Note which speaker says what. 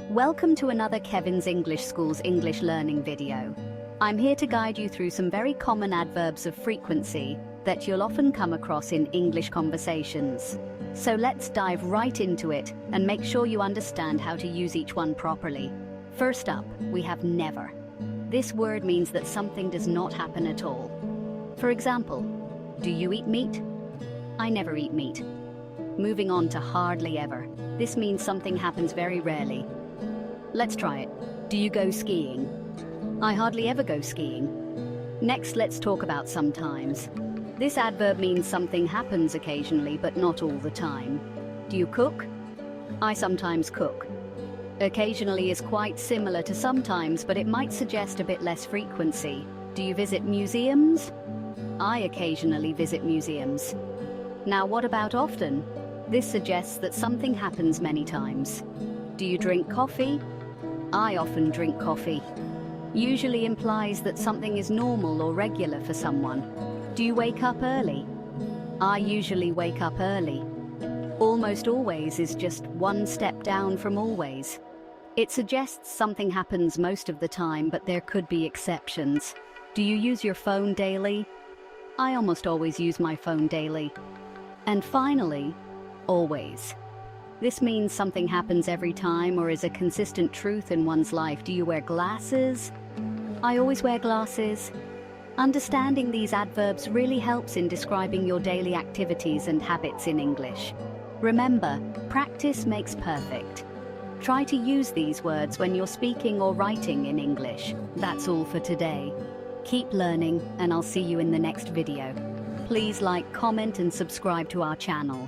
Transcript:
Speaker 1: Welcome to another Kevin's English School's English learning video. I'm here to guide you through some very common adverbs of frequency that you'll often come across in English conversations. So let's dive right into it and make sure you understand how to use each one properly. First up, we have never. This word means that something does not happen at all. For example, do you eat meat? I never eat meat. Moving on to hardly ever. This means something happens very rarely. Let's try it. Do you go skiing? I hardly ever go skiing. Next, let's talk about sometimes. This adverb means something happens occasionally, but not all the time. Do you cook? I sometimes cook. Occasionally is quite similar to sometimes, but it might suggest a bit less frequency. Do you visit museums? I occasionally visit museums. Now, what about often? This suggests that something happens many times. Do you drink coffee? I often drink coffee. Usually implies that something is normal or regular for someone. Do you wake up early? I usually wake up early. Almost always is just one step down from always. It suggests something happens most of the time, but there could be exceptions. Do you use your phone daily? I almost always use my phone daily. And finally, always. This means something happens every time or is a consistent truth in one's life. Do you wear glasses? I always wear glasses. Understanding these adverbs really helps in describing your daily activities and habits in English. Remember, practice makes perfect. Try to use these words when you're speaking or writing in English. That's all for today. Keep learning, and I'll see you in the next video. Please like, comment, and subscribe to our channel.